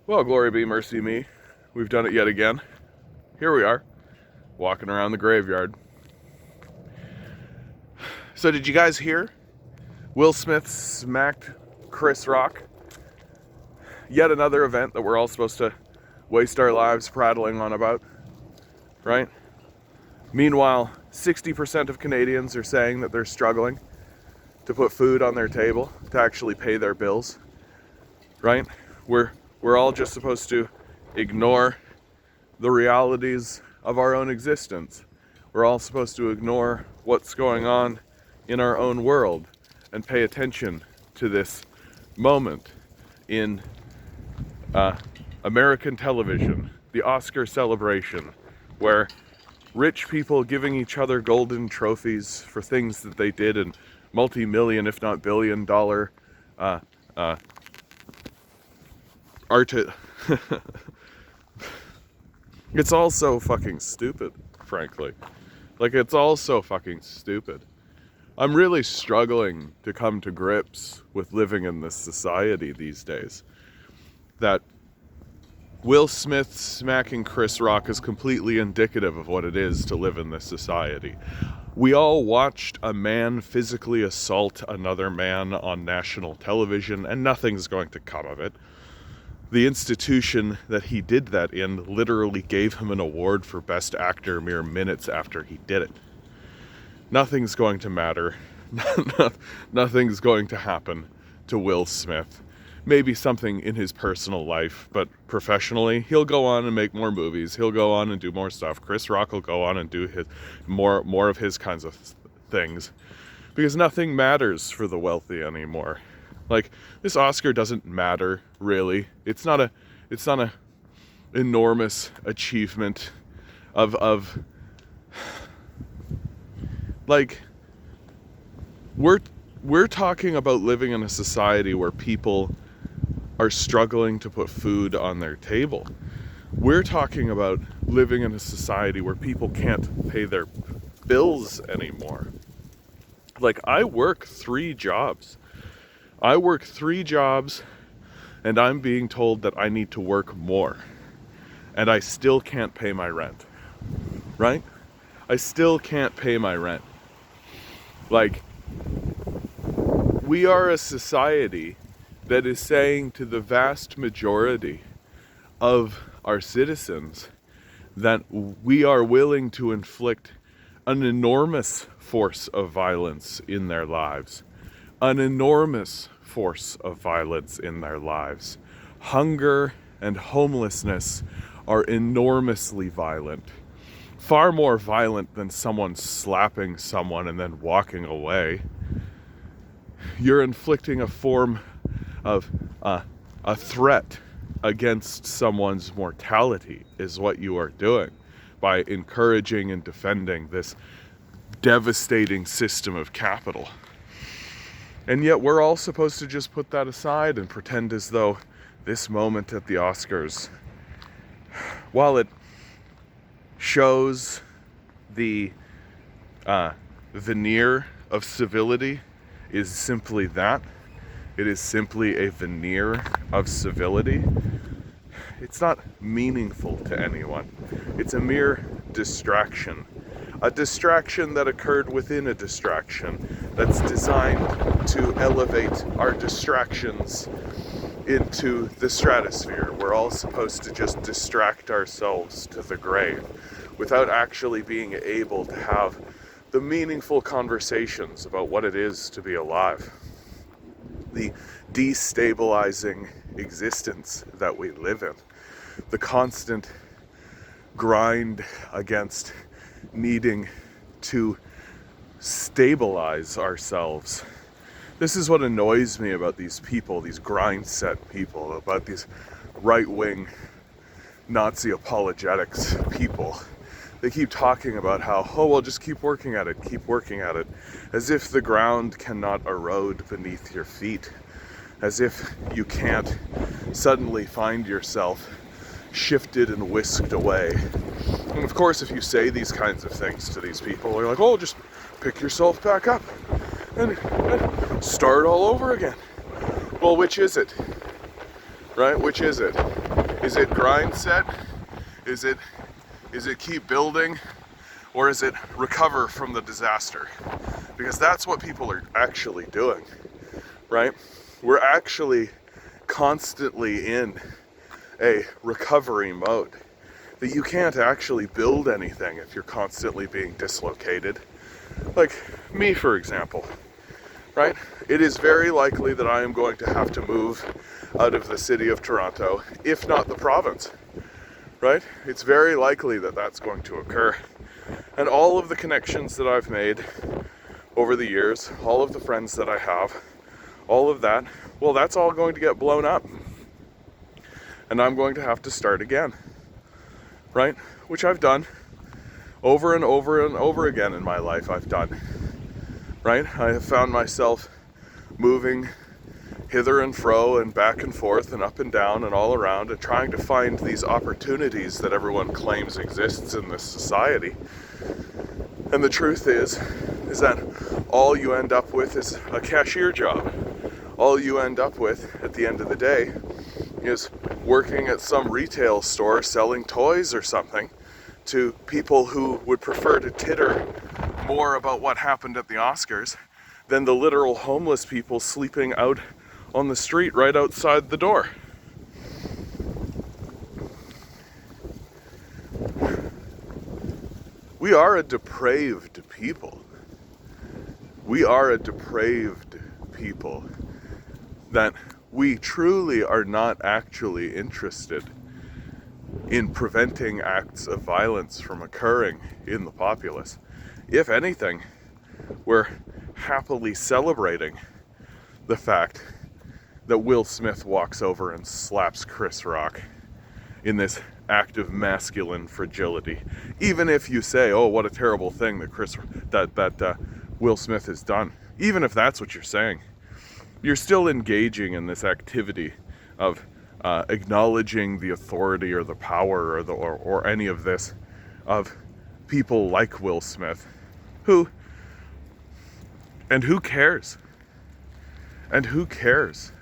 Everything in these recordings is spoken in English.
Well, glory be, mercy me. We've done it yet again. Here we are, walking around the graveyard. So did you guys hear? Will Smith smacked Chris Rock. Yet another event that we're all supposed to waste our lives prattling on about, right? Meanwhile, 60% of Canadians are saying that they're struggling to put food on their table, to actually pay their bills, right? We're all just supposed to ignore the realities of our own existence. We're all supposed to ignore what's going on in our own world and pay attention to this moment in American television, the Oscar celebration, where rich people giving each other golden trophies for things that they did in multi-million, if not billion-dollar art. It's all so fucking stupid, frankly. Like, it's all so fucking stupid. I'm really struggling to come to grips with living in this society these days. That Will Smith smacking Chris Rock is completely indicative of what it is to live in this society. We all watched a man physically assault another man on national television, and nothing's going to come of it. The institution that he did that in literally gave him an award for Best Actor mere minutes after he did it. Nothing's going to matter. Nothing's going to happen to Will Smith. Maybe something in his personal life, but professionally, he'll go on and make more movies. He'll go on and do more stuff. Chris Rock will go on and do his more of his kinds of things, because nothing matters for the wealthy anymore. Like, this Oscar doesn't matter, really. It's not a enormous achievement of like, we're talking about living in a society where people are struggling to put food on their table. We're talking about living in a society where people can't pay their bills anymore. Like, I work 3 jobs. And I'm being told that I need to work more. And I still can't pay my rent. Right? I still can't pay my rent. Like, we are a society that is saying to the vast majority of our citizens that we are willing to inflict an enormous force of violence in their lives. An enormous force of violence in their lives. Hunger and homelessness are enormously violent. Far more violent than someone slapping someone and then walking away. You're inflicting a form of a threat against someone's mortality, is what you are doing by encouraging and defending this devastating system of capital. And yet we're all supposed to just put that aside and pretend as though this moment at the Oscars, while it shows the veneer of civility, is simply that. It is simply a veneer of civility. It's not meaningful to anyone. It's a mere distraction. A distraction that occurred within a distraction that's designed to elevate our distractions into the stratosphere. We're all supposed to just distract ourselves to the grave without actually being able to have the meaningful conversations about what it is to be alive. The destabilizing existence that we live in. The constant grind against needing to stabilize ourselves. This is what annoys me about these people, these grind set people, about these right-wing Nazi apologetics people. They keep talking about how, oh, well, just keep working at it, as if the ground cannot erode beneath your feet, as if you can't suddenly find yourself shifted and whisked away. And of course, if you say these kinds of things to these people, they're like, oh, just pick yourself back up and start all over again. Well, which is it? Right? Which is it? Is it grind set? Is it keep building? Or is it recover from the disaster? Because that's what people are actually doing, right? We're actually constantly in a recovery mode. That you can't actually build anything if you're constantly being dislocated. Like me, for example, right? It is very likely that I am going to have to move out of the city of Toronto, if not the province, right? It's very likely that that's going to occur. And all of the connections that I've made over the years, all of the friends that I have, all of that, well, that's all going to get blown up. And I'm going to have to start again, right? Which I've done over and over and over again in my life. I've done, right? I have found myself moving hither and fro and back and forth and up and down and all around and trying to find these opportunities that everyone claims exists in this society. And the truth is that all you end up with is a cashier job. All you end up with at the end of the day is working at some retail store selling toys or something to people who would prefer to titter more about what happened at the Oscars than the literal homeless people sleeping out on the street right outside the door. We are a depraved people. We are a depraved people that we truly are not actually interested in preventing acts of violence from occurring in the populace. If anything, we're happily celebrating the fact that Will Smith walks over and slaps Chris Rock in this act of masculine fragility. Even if you say, oh, what a terrible thing that Will Smith has done. Even if that's what you're saying, you're still engaging in this activity of acknowledging the authority or the power or any of this of people like Will Smith, who cares? And who cares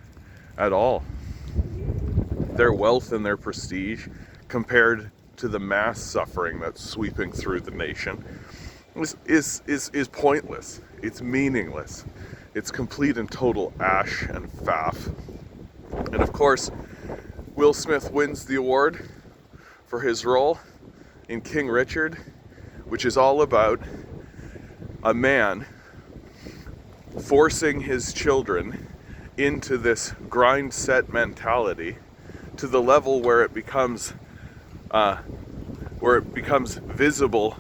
at all? Their wealth and their prestige compared to the mass suffering that's sweeping through the nation is pointless. It's meaningless. It's complete and total ash and faff. And of course, Will Smith wins the award for his role in King Richard, which is all about a man forcing his children into this grind set mentality to the level where it becomes visible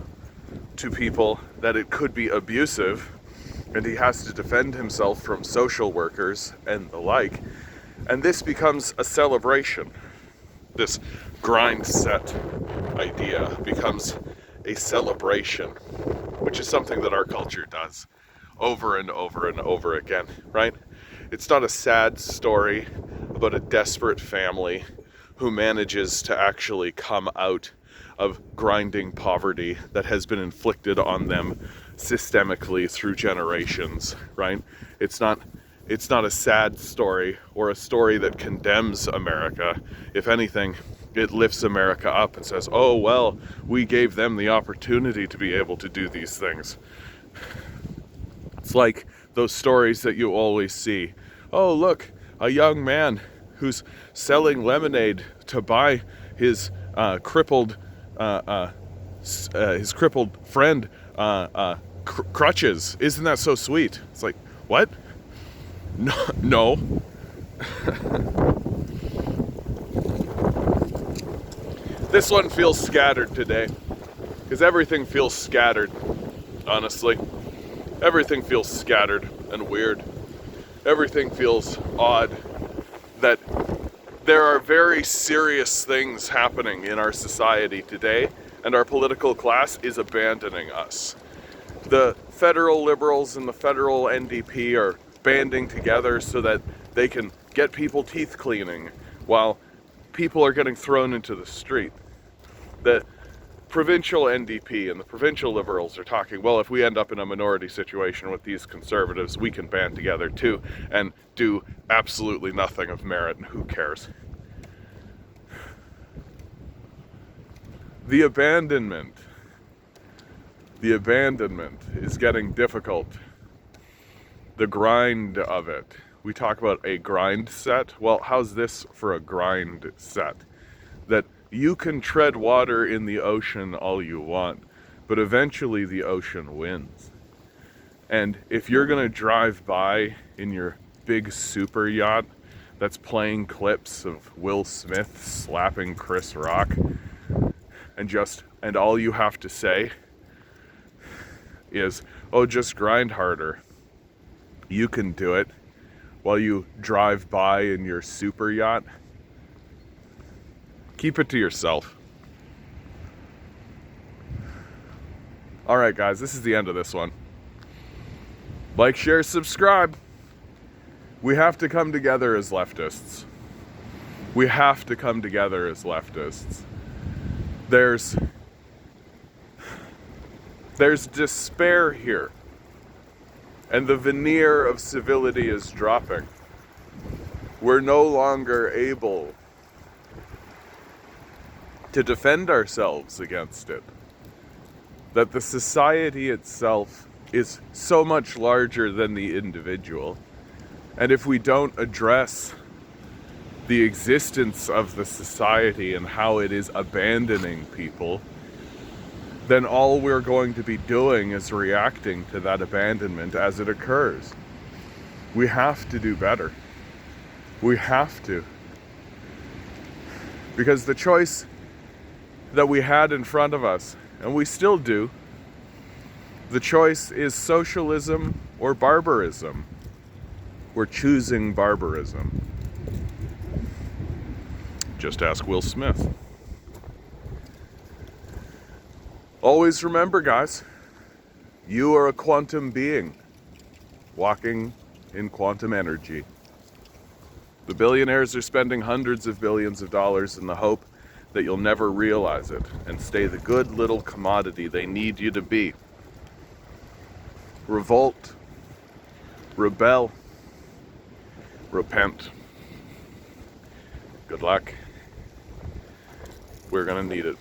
to people that it could be abusive, and he has to defend himself from social workers and the like. And this becomes a celebration. This grind set idea becomes a celebration, which is something that our culture does over and over and over again, right? It's not a sad story about a desperate family who manages to actually come out of grinding poverty that has been inflicted on them systemically through generations, right? It's not a sad story or a story that condemns America. If anything, it lifts America up and says, oh, well, we gave them the opportunity to be able to do these things. It's like those stories that you always see. Oh, look, a young man who's selling lemonade to buy his crippled friend crutches. Isn't that so sweet? It's like, what? No. This one feels scattered today, because everything feels scattered, honestly. Everything feels scattered and weird. Everything feels odd. That there are very serious things happening in our society today, and our political class is abandoning us. The federal liberals and the federal NDP are banding together so that they can get people teeth cleaning while people are getting thrown into the street. The provincial NDP and the provincial liberals are talking, well, if we end up in a minority situation with these conservatives, we can band together too and do absolutely nothing of merit, and who cares? The abandonment. The abandonment is getting difficult. The grind of it. We talk about a grind set. Well, how's this for a grind set? That you can tread water in the ocean all you want, but eventually the ocean wins. And if you're gonna drive by in your big super yacht that's playing clips of Will Smith slapping Chris Rock, and all you have to say is, oh, just grind harder. You can do it while you drive by in your super yacht. Keep it to yourself. All right, guys, this is the end of this one. Like, share, subscribe. We have to come together as leftists. We have to come together as leftists. There's despair here. And the veneer of civility is dropping. We're no longer able to defend ourselves against it. That the society itself is so much larger than the individual. And if we don't address the existence of the society and how it is abandoning people, then all we're going to be doing is reacting to that abandonment as it occurs. We have to do better. We have to. Because the choice that we had in front of us, and we still do, the choice is socialism or barbarism. We're choosing barbarism. Just ask Will Smith. Always remember, guys, you are a quantum being walking in quantum energy. The billionaires are spending hundreds of billions of dollars in the hope that you'll never realize it and stay the good little commodity they need you to be. Revolt, rebel, repent. Good luck. We're gonna need it.